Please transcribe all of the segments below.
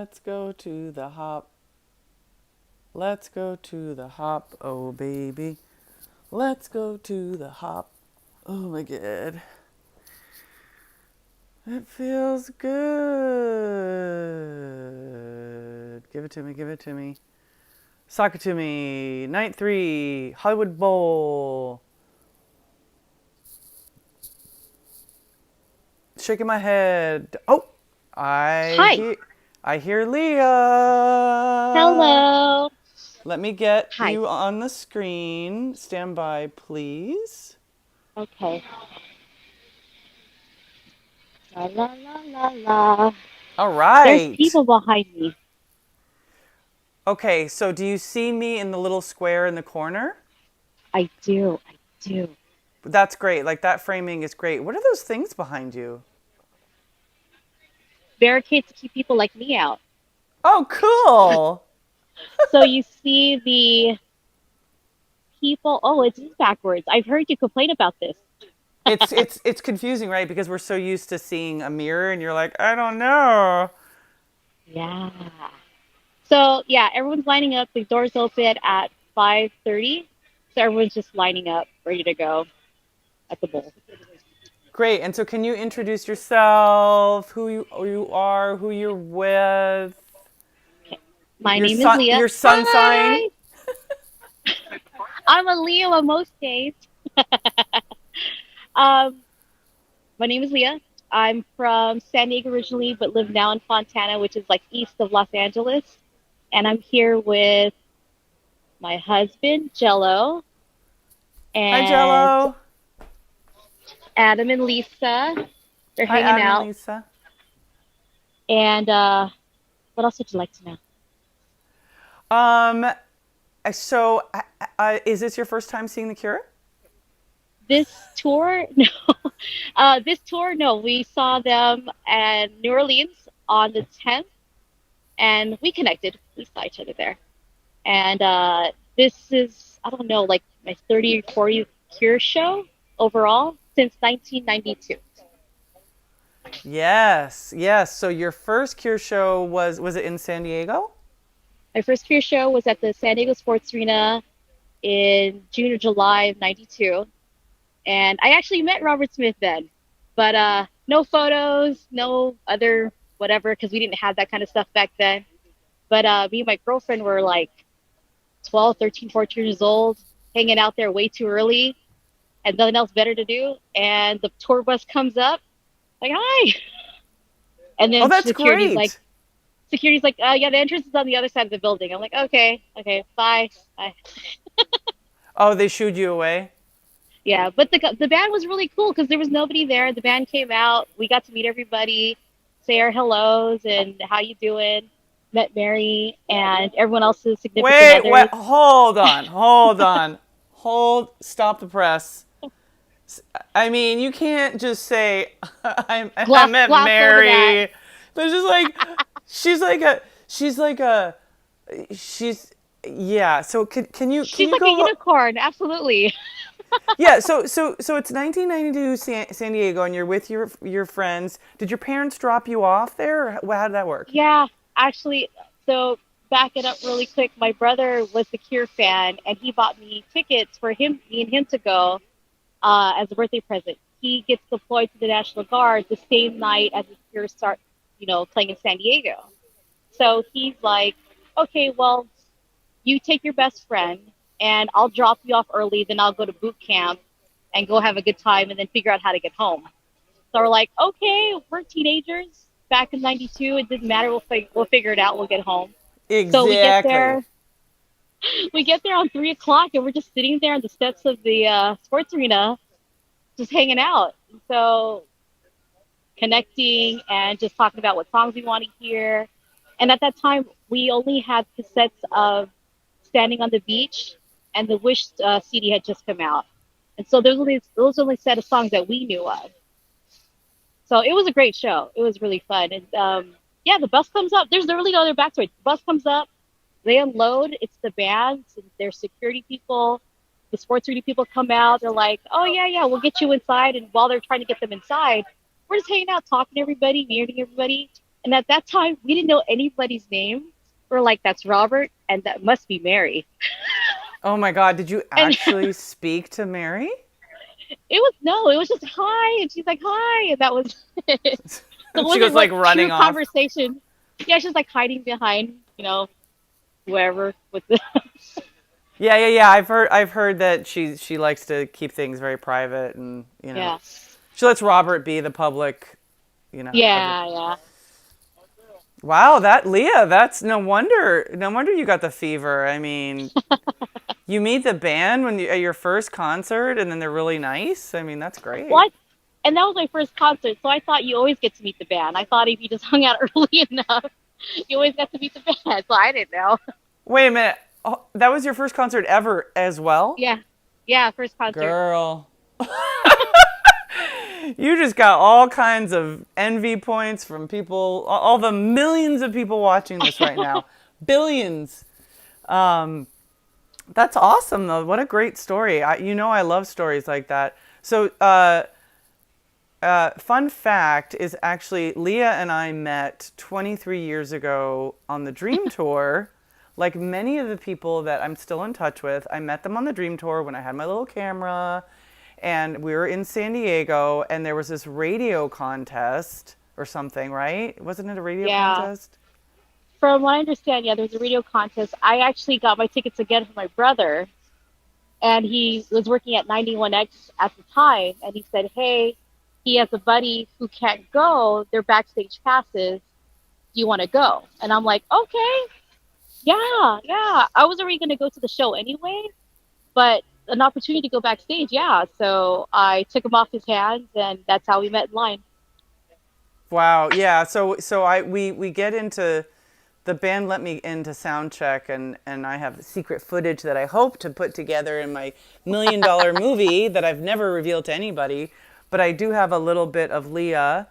Let's go to the hop. Let's go to the hop, oh baby. Let's go to the hop. Oh my god. It feels good. Give it to me, give it to me. Sock it to me. Night 3, Hollywood Bowl. Shaking my head. Oh, Hi. I hear Leah. Hello. Let me get Hi. you on the screen. Stand by, please. Okay. La la la la la. All There's right. people behind me. Okay, so do you see me in the little square in the corner? I do. I do. That's great. Like that framing is great. What are those things behind you? Barricades to keep people like me out. Oh, cool. So you see the people. Oh, it's backwards. I've heard you complain about this. It's confusing, right? Because we're so used to seeing a mirror and you're like, I don't know. Yeah. So yeah, everyone's lining up. The doors open at 5:30. So everyone's just lining up, ready to go at the bowl. Great. And so can you introduce yourself, who you are, who you're with, Okay. My name is Leah. your sun sign? Hi. I'm a Leo on most days. Um, My name is Leah. I'm from San Diego originally, but live now in Fontana, which is like east of Los Angeles. And I'm here with my husband, Jello, Hi, and Jello. Adam and Lisa. They're Hi, hanging Adam and out. Lisa. And what else would you like to know? Um, so is this your first time seeing The Cure? This tour, no. This tour, no. We saw them in New Orleans on the 10th, and we connected. We saw each other there. And this is, I don't know, like my 30th or 40th Cure show overall since 1992. Yes, yes. So your first Cure show was it in San Diego? My first Cure show was at the San Diego Sports Arena in June or July of 92. And I actually met Robert Smith then, but no photos, no other whatever, because we didn't have that kind of stuff back then. But me and my girlfriend were like 12, 13, 14 years old, hanging out there way too early, had nothing else better to do. And the tour bus comes up, like, hi. And Oh, then that's great. security's like, yeah, the entrance is on the other side of the building. I'm like, okay, okay, bye, bye. Oh, they shooed you away. Yeah, but the band was really cool because there was nobody there. The band came out. We got to meet everybody, say our hellos and how you doing. Met Mary and everyone else's significant Wait, others. hold on, hold on, stop the press. I mean, you can't just say I met Gloss over that. Mary. But it's just like she's like a she's yeah. So can She's you like a go unicorn, absolutely. yeah, so it's 1992 San Diego and you're with your friends. Did your parents drop you off there or how did that work? Yeah, actually, so back it up really quick. My brother was the Cure fan, and he bought me tickets for me and him to go as a birthday present. He gets deployed to the National Guard the same night as the Cure start, playing in San Diego. So he's like, okay, well, you take your best friend, and I'll drop you off early. Then I'll go to boot camp and go have a good time, and then figure out how to get home. So we're like, okay, we're teenagers. Back in '92, it didn't matter. We'll figure it out. We'll get home. So we get Exactly. there. We get there on 3 o'clock, and we're just sitting there on the steps of the sports arena, just hanging out. So connecting and just talking about what songs we want to hear. And at that time, we only had cassettes of Standing on the Beach, and the Wish CD had just come out. And so those only set of songs that we knew of. So it was a great show. It was really fun. And yeah, the bus comes up. There's really no other backstory. The bus comes up, they unload. It's the bands and their security people. The sports arena people come out. They're like, oh, yeah, yeah, we'll get you inside. And while they're trying to get them inside, we're just hanging out, talking to everybody, meeting everybody. And at that time, we didn't know anybody's name. We're like, that's Robert, and that must be Mary. Oh my God, did you And actually speak to Mary? it was no, it was just hi, and she's like hi, and that was it. So it She goes wasn't like like running true off. conversation. Yeah, she's like hiding behind, whoever with the Yeah, yeah, yeah. I've heard that she likes to keep things very private, and yeah, she lets Robert be the public. Every. yeah, yeah. Wow, that Leah, that's no wonder you got the fever. I mean, you meet the band at your first concert, and then they're really nice. I mean, that's great. What? And that was my first concert, so I thought you always get to meet the band. I thought if you just hung out early enough, you always got to meet the band. So I didn't know. Wait a minute. Oh, that was your first concert ever as well? Yeah, yeah, first concert. Girl. You just got all kinds of envy points from people, all the millions of people watching this right now. Billions. Um, that's awesome, though. What a great story. I love stories like that. So, fun fact is actually Leah and I met 23 years ago on the Dream Tour. Like many of the people that I'm still in touch with, I met them on the Dream Tour when I had my little camera, and we were in San Diego, and there was this radio contest or something, right? Wasn't it a radio Yeah. contest? From what I understand, yeah, there was a radio contest. I actually got my tickets again for my brother, and he was working at 91X at the time, and he said, "Hey, he has a buddy who can't go. They're backstage passes. Do you want to go?" And I'm like, "Okay, yeah, yeah." I was already going to go to the show anyway, but an opportunity to go backstage, yeah. So I took him off his hands, and that's how we met in line. Wow, yeah. So we get into the band let me into sound check, and I have secret footage that I hope to put together in my $1 million movie that I've never revealed to anybody. But I do have a little bit of Leah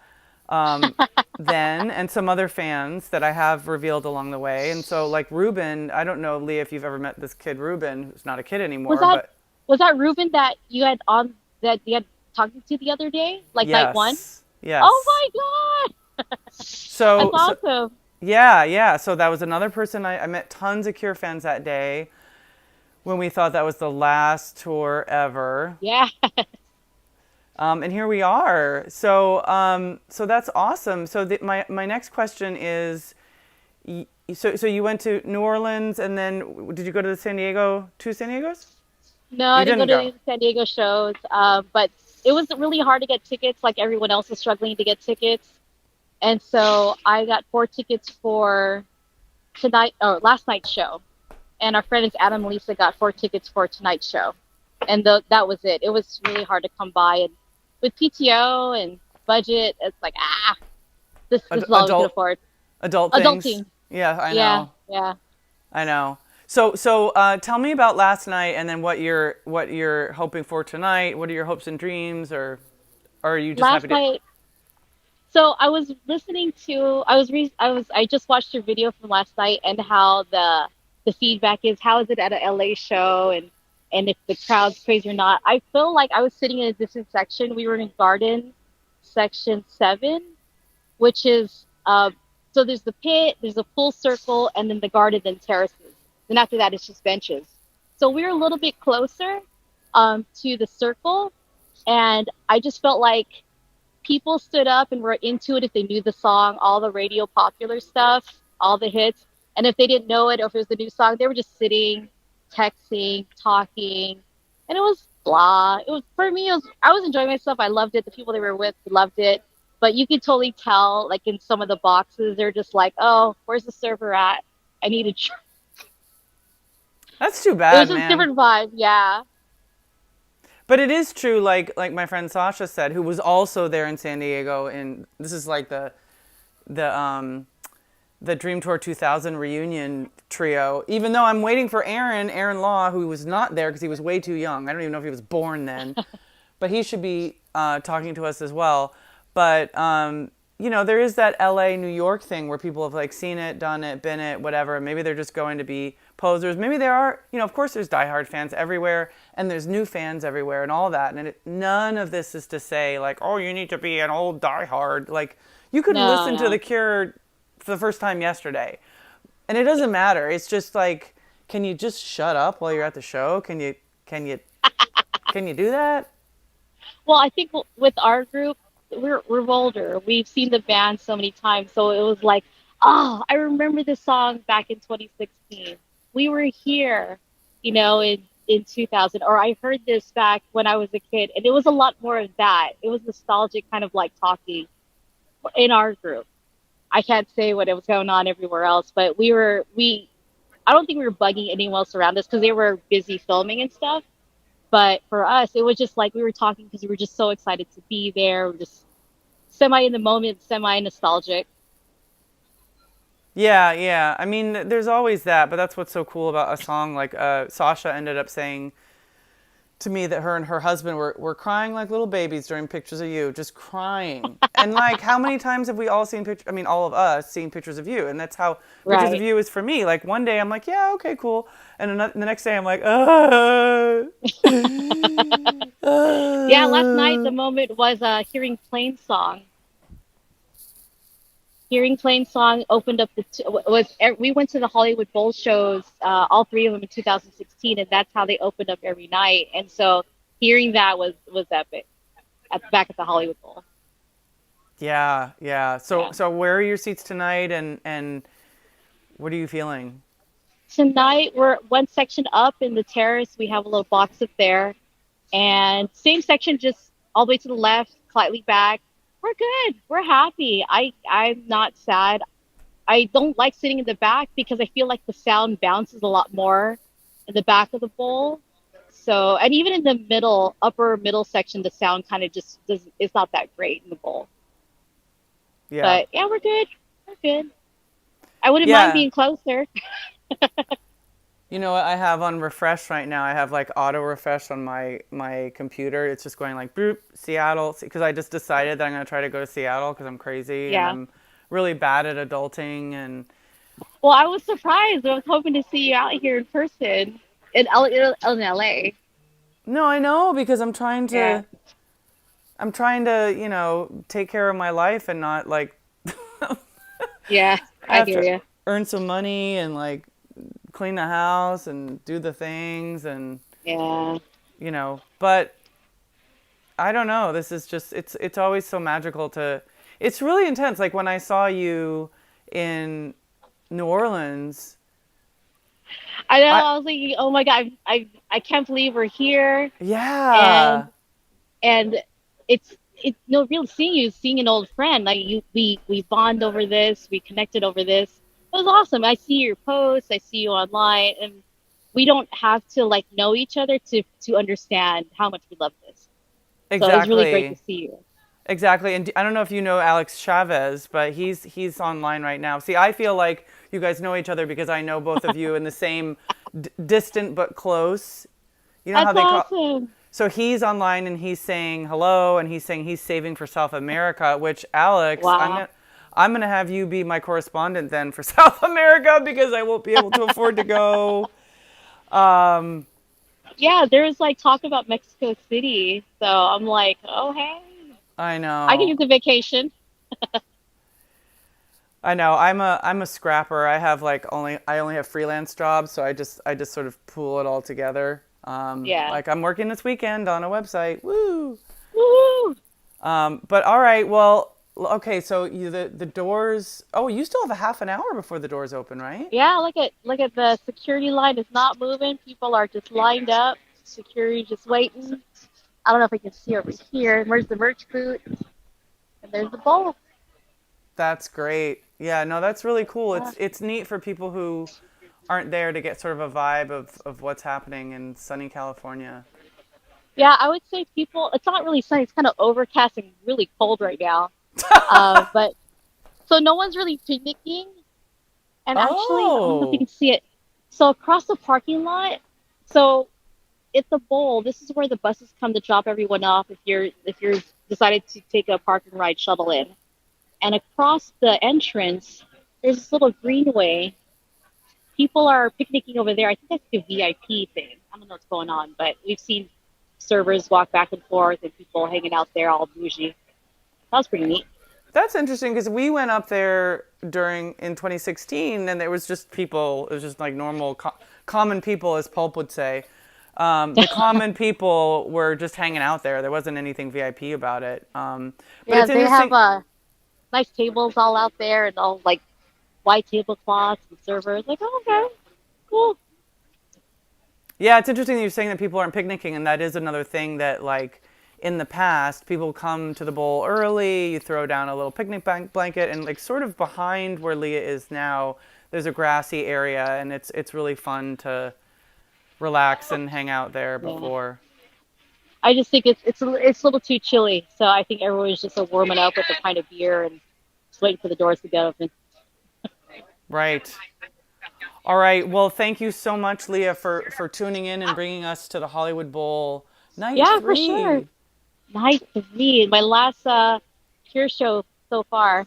um, then and some other fans that I have revealed along the way. And so like Ruben, I don't know, Leah, if you've ever met this kid Ruben, who's not a kid Was anymore, that but was that Ruben that you had on that you had talking to the other day, like night one? yes, Oh yes. my God, that's So awesome. yeah, yeah. So that was another person I met tons of Cure fans that day when we thought that was the last tour ever. Yeah. And here we are. So that's awesome. So my next question is, so you went to New Orleans, and then did you go to the two San Diegos? No, You I didn't go didn't to go. the San Diego shows, but it was really hard to get tickets. Like everyone else was struggling to get tickets, and so I got 4 tickets for tonight or last night's show, and our friends Adam and Lisa got 4 tickets for tonight's show, and that was it. It was really hard to come by, and with PTO and budget, it's like this is all we could Adult afford. adult things. Adulting, Yeah, I yeah, know. yeah. I know. So tell me about last night, and then what you're hoping for tonight. What are your hopes and dreams, or are you just happy Last to? night, so I was listening to, I just watched your video from last night and how the feedback is. How is it at a LA show, and if the crowd's crazy or not? I feel like I was sitting in a different section. We were in Garden, section 7, which is so there's the pit, there's a full circle, and then the garden, then terraces. Then after that, it's just benches. So we were a little bit closer to the circle, and I just felt like people stood up and were into it if they knew the song, all the radio popular stuff, all the hits. And if they didn't know it or if it was the new song, they were just sitting, texting, talking, and it was blah. It was for me. I was enjoying myself. I loved it. The people they were with loved it. But you could totally tell, like in some of the boxes, they're just like, "Oh, where's the server at? I need a." That's too It was bad, just a man. different vibe. Yeah. But it is true, like my friend Sasha said, who was also there in San Diego, and this is like the the Dream Tour 2000 reunion trio. Even though I'm waiting for Aaron Law, who was not there because he was way too young. I don't even know if he was born then, but he should be talking to us as well. But there is that LA New York thing where people have like seen it, done it, been it, whatever. Maybe they're just going to be posers. Maybe there are, of course there's diehard fans everywhere, and there's new fans everywhere and all that. And none of this is to say like, oh, you need to be an old diehard. Like you could No, listen to The no. Cure for the first time yesterday. And it doesn't matter. It's just like, can you just shut up while you're at the show? Can you can you do that? Well, I think with our group, we're older. We've seen the band so many times, so it was like, oh, I remember this song back in 2016. We were here, in 2000, or I heard this back when I was a kid, and it was a lot more of that. It was nostalgic, kind of like talking in our group. I can't say what it was going on everywhere else, but we. I don't think we were bugging anyone else around us because they were busy filming and stuff. But for us, it was just like we were talking because we were just so excited to be there. We're just semi in the moment, semi nostalgic. Yeah, yeah. I mean, there's always that, but that's what's so cool about a song. Like Sasha ended up saying to me that her and her husband were crying like little babies during Pictures of You, just crying. And like, how many times have we all seen pictures? I mean, all of us seen Pictures of You, and that's how Pictures of Right. You is for me. Like one day I'm like, yeah, okay, cool, and the next day I'm like, Yeah, last night the uh. moment was hearing Plain Song. Hearing Plain Song opened up we went to the Hollywood Bowl shows, all three of them in 2016, and that's how they opened up every night. And so hearing that was epic back at the Hollywood Bowl. Yeah, yeah. So Yeah. so where are your seats tonight, and what are you feeling? Tonight we're one section up in the terrace. We have a little box up there, and same section just all the way to the left, slightly back. We're good. We're happy. I'm not sad. I don't like sitting in the back because I feel like the sound bounces a lot more in the back of the bowl. So, and even in the middle, upper middle section, the sound kind of just does. It's not that great in the bowl. Yeah. But yeah, we're good. We're good. I wouldn't mind Yeah. being closer. You know what I have on refresh right now? I have like auto refresh on my computer. It's just going like boop Seattle because I just decided that I'm gonna try to go to Seattle because I'm crazy and Yeah. I'm really bad at adulting and Well, I was surprised. I was hoping to see you out here in person in LA. no, I know because Yeah. I'm trying to take care of my life and not like Yeah. I I have hear to you. earn some money and like clean the house and do the things and Yeah. but I don't know. This is just it's always so magical to it's really intense. Like when I saw you in New Orleans, I know. I I was thinking, oh my God, I can't believe we're here, and yeah, and it's no real seeing you, seeing an old friend. Like we bond over this, we connected over this. It was awesome. I see your posts, I see you online, and we don't have to like know each other to understand how much we love this. So it was really great to exactly. see you. Exactly. And I don't know if you know Alex Chavez, but he's online right now. See, I feel like you guys know each other because I know both of you in the same distant but close. You know how That's they call awesome. So he's online and he's saying hello and he's saying he's saving for South America, which Alex, Wow. I'm gonna have you be my correspondent then for South America because I won't be able to afford to go. Um, Yeah, there was like talk about Mexico City, so I'm like, oh hey, I I can use know. a vacation. I know. I'm a scrapper. I only have freelance jobs, so I just sort of pool it all together. Yeah. Like I'm working this weekend on a website. Woo! Woo! But all right. Well, okay. So the doors. Oh, you still have a half an hour before the doors open, right? Yeah, look at the security line is not moving. People are just lined up. Security just waiting. I don't know if I can see over here. Where's the merch booth? And there's the bowl. That's great. Yeah. No, that's really cool. Yeah. It's neat for people who aren't there to get sort of a vibe of what's happening in sunny California. Yeah, I would say people. It's not really sunny. It's kind of overcast and really cold right now. But so no one's really picnicking. And actually, I don't know if you Oh, can see it. So across the parking lot, so it's a bowl. This is where the buses come to drop everyone off if you're decided to take a park and ride shuttle in. And across the entrance, there's this little greenway. People are picnicking over there. I think that's the VIP thing. I don't know what's going on, but we've seen servers walk back and forth and people hanging out there all bougie. That was pretty neat. That's interesting because we went up there during in 2016, and there was just people. It was just like normal, common people, as Pulp would say. The common people were just hanging out there. There wasn't anything VIP about it. But Yeah, it's they have interesting. nice tables all out there and all like white tablecloths and servers. Like, oh, okay, cool. Yeah, it's interesting that you're saying that people aren't picnicking, and that is another thing that, like, in the past, people come to the bowl early, you throw down a little picnic blanket, and, like, sort of behind where Leah is now, there's a grassy area, and it's really fun to relax and hang out there Yeah. before. I just think it's a little too chilly, so I think everyone's just warming up with a pint of beer and just waiting for the doors to get open. Right. All right. Well, thank you so much, Leah, for tuning in and bringing us to the Hollywood Bowl night Yeah, for sure. three. Nice to meet. My last Cure show so far,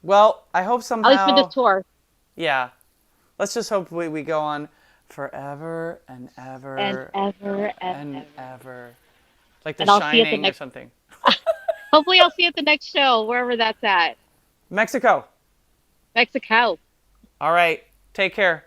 Well, I hope at least for this somehow, tour, yeah. Let's just hope we go on forever and and ever ever and and ever. ever. Like The And I'll see you at the Shining or next. something. Hopefully, I'll see you at the next show, wherever that's at. Mexico. Mexico. All right. Take care.